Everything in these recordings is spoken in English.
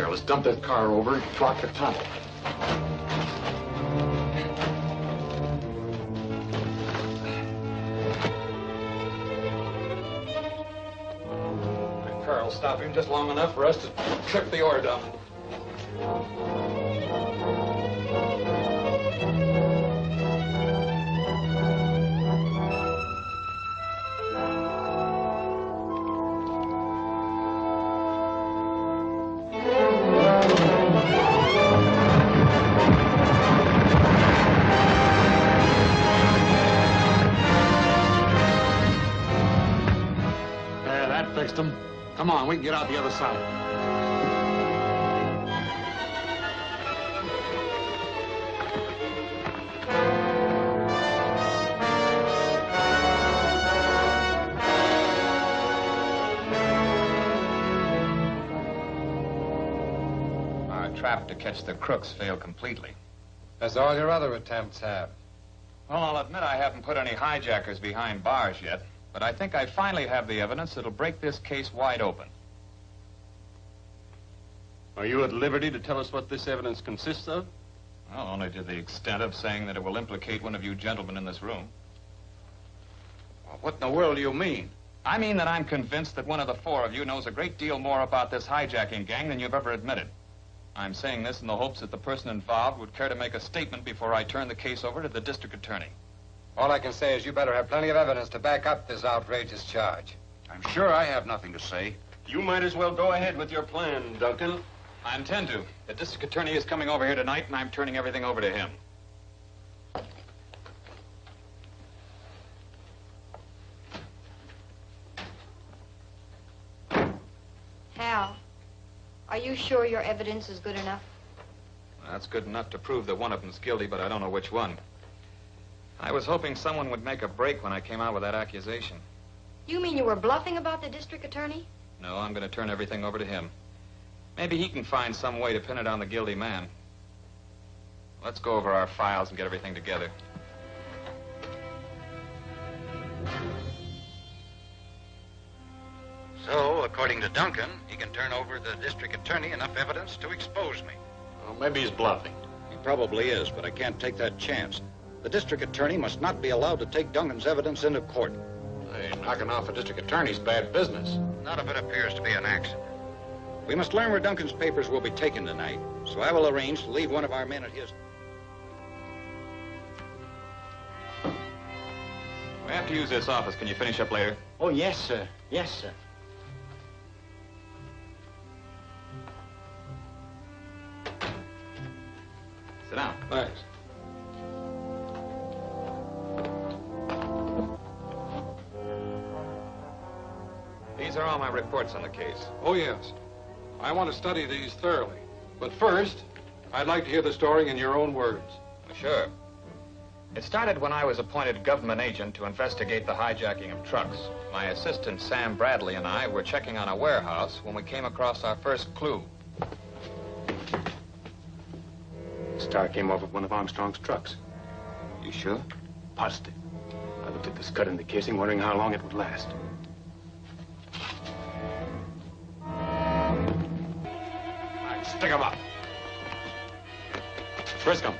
Here, let's dump that car over and block the tunnel. That car will stop him just long enough for us to trip the ore dump. Come on, we can get out the other side. Our trap to catch the crooks failed completely. As all your other attempts have. Well, I'll admit I haven't put any hijackers behind bars yet. But I think I finally have the evidence that'll break this case wide open. Are you at liberty to tell us what this evidence consists of? Well, only to the extent of saying that it will implicate one of you gentlemen in this room. Well, what in the world do you mean? I mean that I'm convinced that one of the four of you knows a great deal more about this hijacking gang than you've ever admitted. I'm saying this in the hopes that the person involved would care to make a statement before I turn the case over to the district attorney. All I can say is you better have plenty of evidence to back up this outrageous charge. I'm sure I have nothing to say. You might as well go ahead with your plan, Duncan. I intend to. The district attorney is coming over here tonight, and I'm turning everything over to him. Hal, are you sure your evidence is good enough? Well, that's good enough to prove that one of them's guilty, but I don't know which one. I was hoping someone would make a break when I came out with that accusation. You mean you were bluffing about the district attorney? No, I'm going to turn everything over to him. Maybe he can find some way to pin it on the guilty man. Let's go over our files and get everything together. So, according to Duncan, he can turn over to the district attorney enough evidence to expose me. Well, maybe he's bluffing. He probably is, but I can't take that chance. The district attorney must not be allowed to take Duncan's evidence into court. Hey, knocking off a district attorney's bad business. Not if it appears to be an accident. We must learn where Duncan's papers will be taken tonight, so I will arrange to leave one of our men at his... We have to use this office. Can you finish up later? Oh, yes, sir. Yes, sir. Sit down. Thanks. These are all my reports on the case. Oh, yes. I want to study these thoroughly. But first, I'd like to hear the story in your own words. Sure. It started when I was appointed government agent to investigate the hijacking of trucks. My assistant, Sam Bradley, and I were checking on a warehouse when we came across our first clue. Star came off of one of Armstrong's trucks. You sure? Positive. I looked at this cut in the casing, wondering how long it would last. Stick 'em up. Frisk 'em.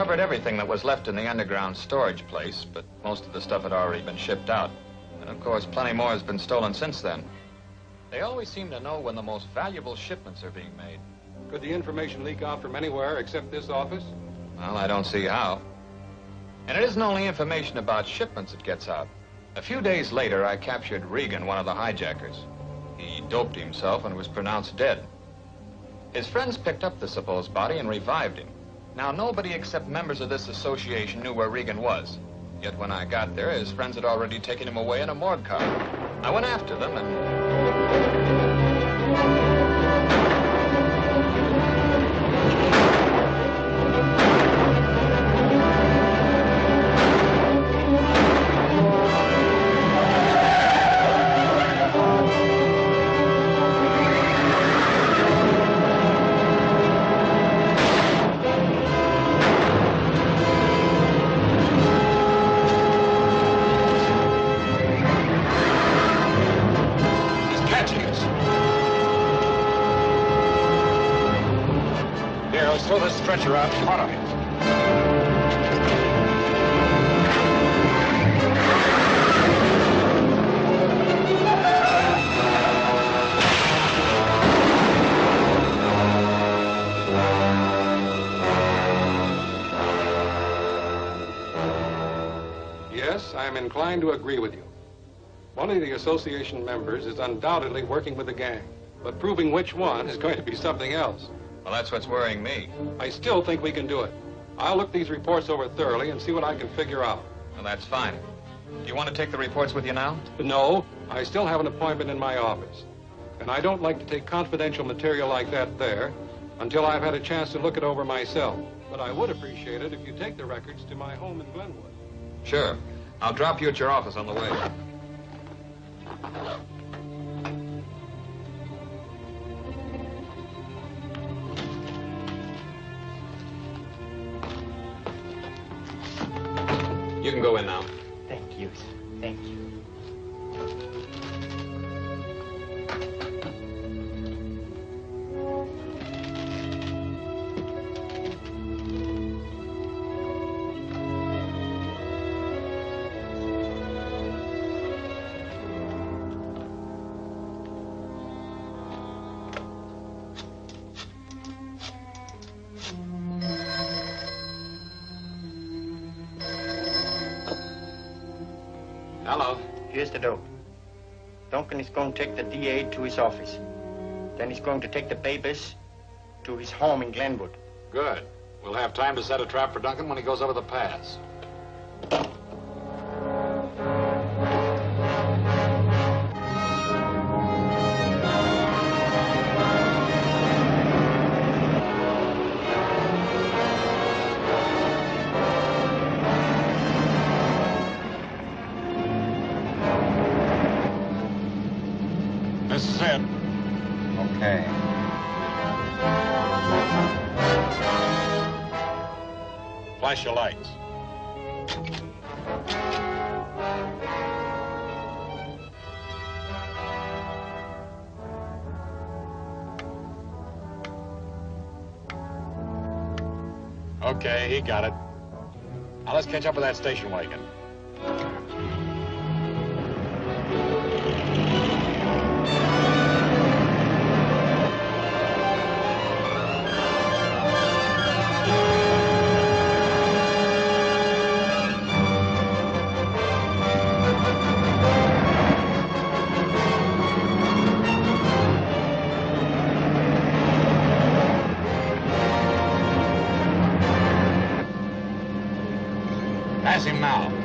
recovered everything that was left in the underground storage place, but most of the stuff had already been shipped out. And of course, plenty more has been stolen since then. They always seem to know when the most valuable shipments are being made. Could the information leak out from anywhere except this office? Well, I don't see how. And it isn't only information about shipments that gets out. A few days later, I captured Regan, one of the hijackers. He doped himself and was pronounced dead. His friends picked up the supposed body and revived him. Now, nobody except members of this association knew where Regan was. Yet when I got there, his friends had already taken him away in a morgue car. I went after them and... Throw this stretcher out in front of him. Yes, I am inclined to agree with you. One of the association members is undoubtedly working with the gang, but proving which one is going to be something else. Well, that's what's worrying me. I still think we can do it. I'll look these reports over thoroughly and see what I can figure out. Well, that's fine. Do you want to take the reports with you now? No, I still have an appointment in my office. And I don't like to take confidential material like that there until I've had a chance to look it over myself. But I would appreciate it if you take the records to my home in Glenwood. Sure. I'll drop you at your office on the way. You can go in now. Thank you, sir. Thank you. Hello. Here's the dope. Duncan is going to take the DA to his office. Then he's going to take the papers to his home in Glenwood. Good. We'll have time to set a trap for Duncan when he goes over the pass. This is it. Okay. Flash your lights. Okay, he got it. Now let's catch up with that station wagon. Pass him now.